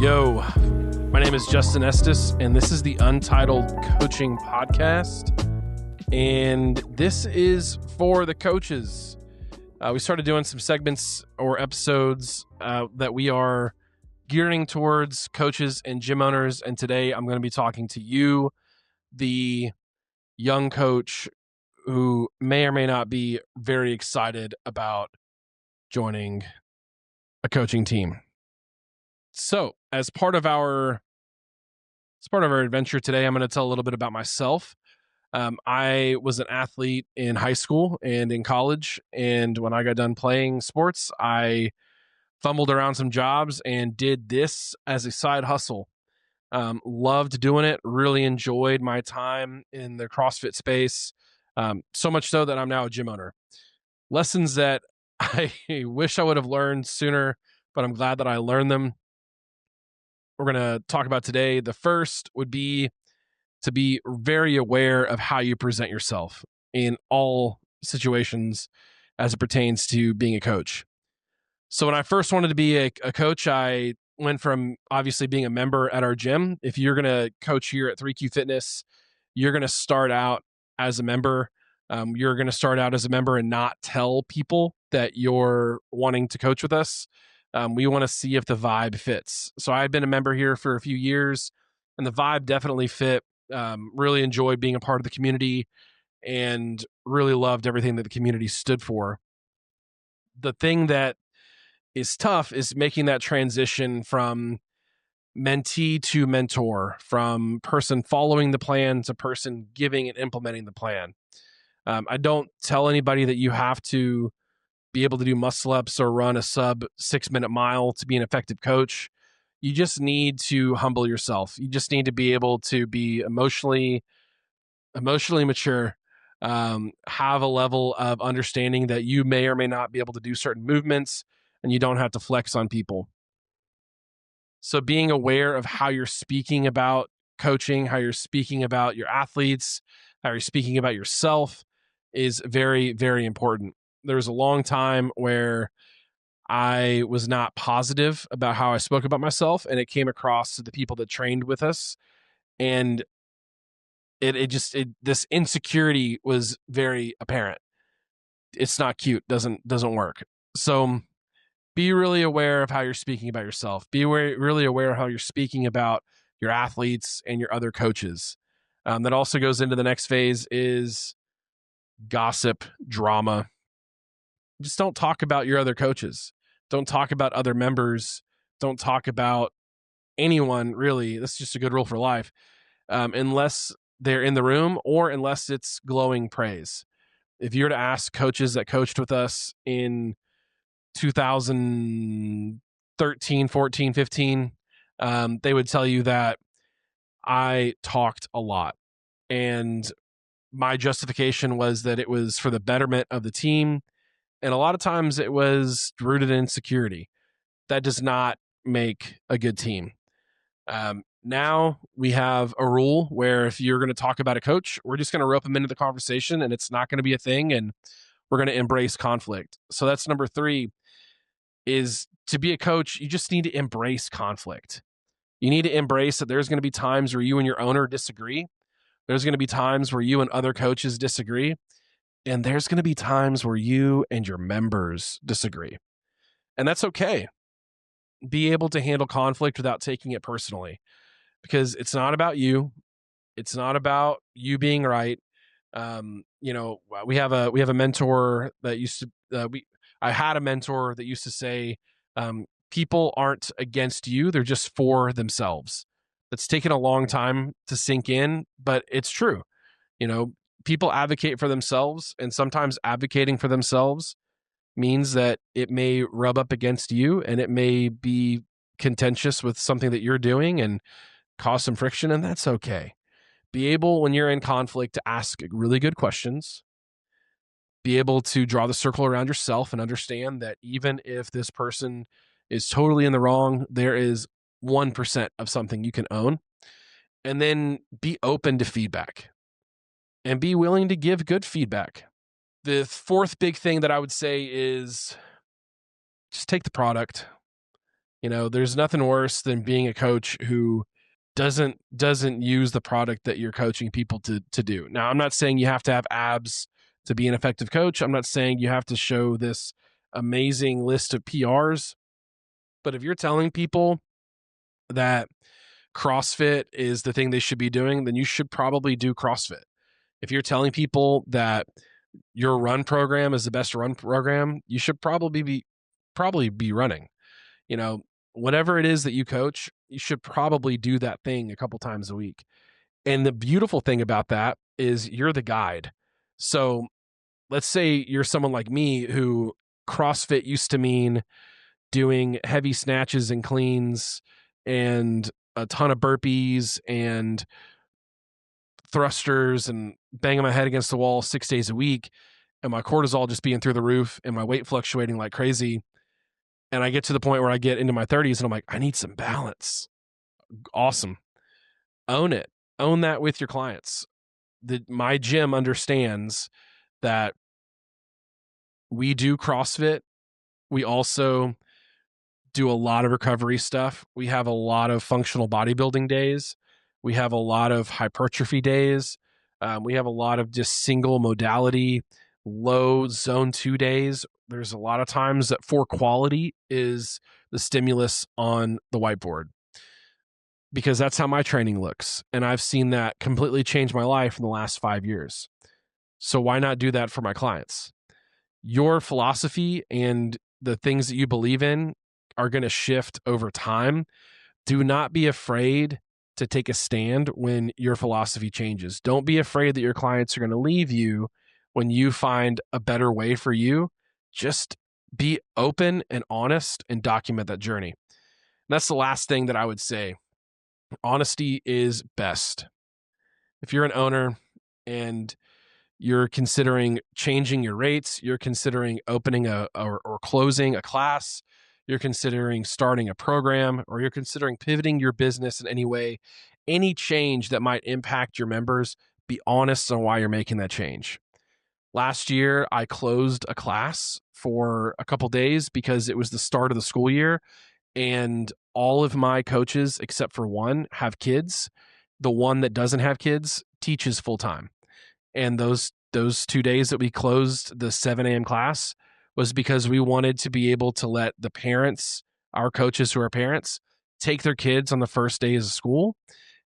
Yo, my name is Justin Estes, and this is the Untitled Coaching Podcast. And this is for the coaches. We started doing some segments or episodes that we are gearing towards coaches and gym owners. And today I'm going to be talking to you, the young coach who may or may not be very excited about joining a coaching team. So, as part of our adventure today, I'm going to tell a little bit about myself. I was an athlete in high school and in college, and when I got done playing sports, I fumbled around some jobs and did this as a side hustle. Loved doing it, really enjoyed my time in the CrossFit space, so much so that I'm now a gym owner. Lessons that I wish I would have learned sooner, but I'm glad that I learned them. We're going to talk about today. The first would be to be very aware of how you present yourself in all situations as it pertains to being a coach. So when I first wanted to be a coach, I went from obviously being a member at our gym. If you're going to coach here at 3Q Fitness, you're going to start out as a member. You're going to start out as a member and not tell people that you're wanting to coach with us. We want to see if the vibe fits. So I've been a member here for a few years, and the vibe definitely fit. Really enjoyed being a part of the community and really loved everything that the community stood for. The thing that is tough is making that transition from mentee to mentor, from person following the plan to person giving and implementing the plan. I don't tell anybody that you have to be able to do muscle ups or run a sub 6-minute mile to be an effective coach. You just need to humble yourself. You just need to be able to be emotionally mature, have a level of understanding that you may or may not be able to do certain movements and you don't have to flex on people. So being aware of how you're speaking about coaching, how you're speaking about your athletes, how you're speaking about yourself is very, very important. There was a long time where I was not positive about how I spoke about myself, and it came across to the people that trained with us. And this insecurity was very apparent. It's not cute, doesn't work. So be really aware of how you're speaking about yourself. Be really aware of how you're speaking about your athletes and your other coaches. That also goes into the next phase is gossip, drama. Just don't talk about your other coaches. Don't talk about other members. Don't talk about anyone, really. That's just a good rule for life, unless they're in the room or unless it's glowing praise. If you were to ask coaches that coached with us in 2013, 14, 15, they would tell you that I talked a lot. And my justification was that it was for the betterment of the team. And a lot of times it was rooted in insecurity. That does not make a good team. Now we have a rule where if you're going to talk about a coach, we're just going to rope them into the conversation and it's not going to be a thing. And we're going to embrace conflict. So that's number 3 is to be a coach. You just need to embrace conflict. You need to embrace that there's going to be times where you and your owner disagree. There's going to be times where you and other coaches disagree. And there's going to be times where you and your members disagree. And that's okay. Be able to handle conflict without taking it personally, because it's not about you. It's not about you being right. We have a mentor that used to, I had a mentor that used to say, people aren't against you. They're just for themselves. That's taken a long time to sink in, but it's true. People advocate for themselves, and sometimes advocating for themselves means that it may rub up against you and it may be contentious with something that you're doing and cause some friction, and that's okay. Be able, when you're in conflict, to ask really good questions. Be able to draw the circle around yourself and understand that even if this person is totally in the wrong, there is 1% of something you can own. And then be open to feedback. And be willing to give good feedback. The 4th big thing that I would say is just take the product. There's nothing worse than being a coach who doesn't use the product that you're coaching people to do. Now, I'm not saying you have to have abs to be an effective coach. I'm not saying you have to show this amazing list of PRs. But if you're telling people that CrossFit is the thing they should be doing, then you should probably do CrossFit. If you're telling people that your run program is the best run program, you should probably be running. Whatever it is that you coach, you should probably do that thing a couple times a week. And the beautiful thing about that is you're the guide. So let's say you're someone like me who CrossFit used to mean doing heavy snatches and cleans and a ton of burpees and thrusters and banging my head against the wall 6 days a week, and my cortisol just being through the roof and my weight fluctuating like crazy. And I get to the point where I get into my 30s and I'm like, I need some balance. Awesome. Own it. Own that with your clients. My gym understands that we do CrossFit. We also do a lot of recovery stuff. We have a lot of functional bodybuilding days. We have a lot of hypertrophy days. We have a lot of just single modality, low zone 2 days. There's a lot of times that for quality is the stimulus on the whiteboard, because that's how my training looks. And I've seen that completely change my life in the last 5 years. So why not do that for my clients? Your philosophy and the things that you believe in are going to shift over time. Do not be afraid to take a stand when your philosophy changes. Don't be afraid that your clients are going to leave you when you find a better way for you. Just be open and honest and document that journey. And that's the last thing that I would say. Honesty is best. If you're an owner and you're considering changing your rates, you're considering opening or closing a class, you're considering starting a program, or you're considering pivoting your business in any way, any change that might impact your members, be honest on why you're making that change. Last year, I closed a class for a couple days because it was the start of the school year, and all of my coaches, except for one, have kids. The one that doesn't have kids teaches full time. And those 2 days that we closed the 7 a.m. class was because we wanted to be able to let the parents, our coaches who are parents, take their kids on the first days of school.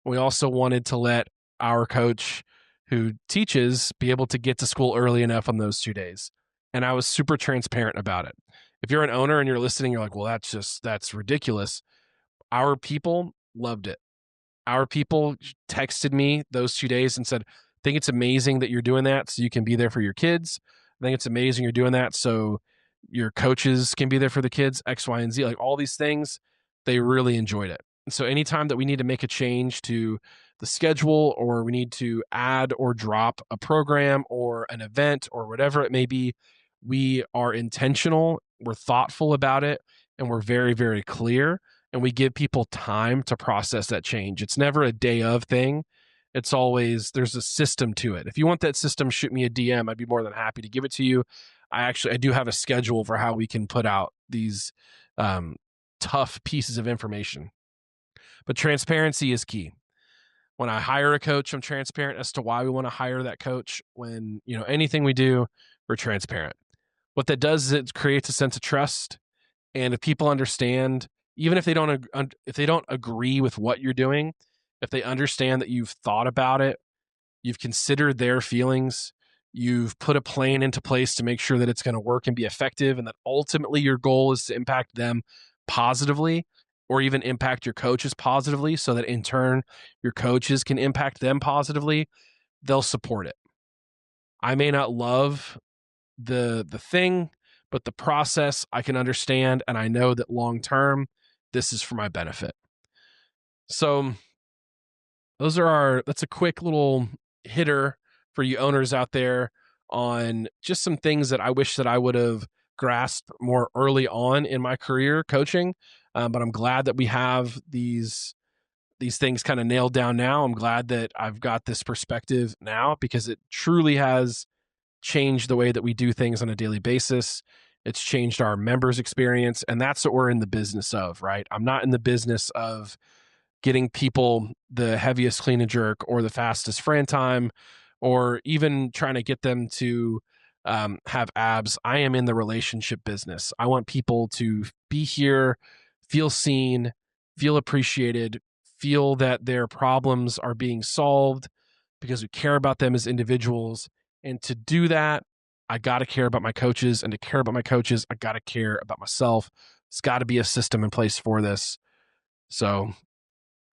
We also wanted to let our coach who teaches be able to get to school early enough on those 2 days. And I was super transparent about it. If you're an owner and you're listening, you're like, well, that's ridiculous. Our people loved it. Our people texted me those 2 days and said, I think it's amazing that you're doing that so you can be there for your kids. I think it's amazing you're doing that so your coaches can be there for the kids, X, Y, and Z, like all these things. They really enjoyed it. And so anytime that we need to make a change to the schedule, or we need to add or drop a program or an event or whatever it may be, we are intentional, we're thoughtful about it, and we're very, very clear. And we give people time to process that change. It's never a day of thing. It's always, there's a system to it. If you want that system, shoot me a DM. I'd be more than happy to give it to you. I do have a schedule for how we can put out these tough pieces of information. But transparency is key. When I hire a coach, I'm transparent as to why we want to hire that coach. When, anything we do, we're transparent. What that does is it creates a sense of trust. And if people understand, even if they don't agree with what you're doing, if they understand that you've thought about it, you've considered their feelings, you've put a plan into place to make sure that it's going to work and be effective, and that ultimately your goal is to impact them positively, or even impact your coaches positively, so that in turn your coaches can impact them positively, they'll support it. I may not love the thing, but the process I can understand, and I know that long term, this is for my benefit. So that's a quick little hitter for you owners out there on just some things that I wish that I would have grasped more early on in my career coaching. But I'm glad that we have these things kind of nailed down now. I'm glad that I've got this perspective now, because it truly has changed the way that we do things on a daily basis. It's changed our members' experience. And that's what we're in the business of, right? I'm not in the business of getting people the heaviest clean and jerk or the fastest Fran time, or even trying to get them to have abs. I am in the relationship business. I want people to be here, feel seen, feel appreciated, feel that their problems are being solved because we care about them as individuals. And to do that, I got to care about my coaches. And to care about my coaches, I got to care about myself. There's got to be a system in place for this. So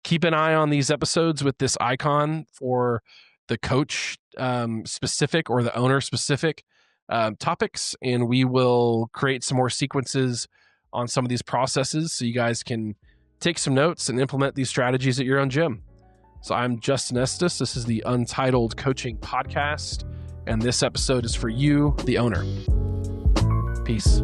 keep an eye on these episodes with this icon for the coach specific or the owner specific topics. And we will create some more sequences on some of these processes so you guys can take some notes and implement these strategies at your own gym. So I'm Justin Estes. This is the Untitled Coaching Podcast. And this episode is for you, the owner. Peace.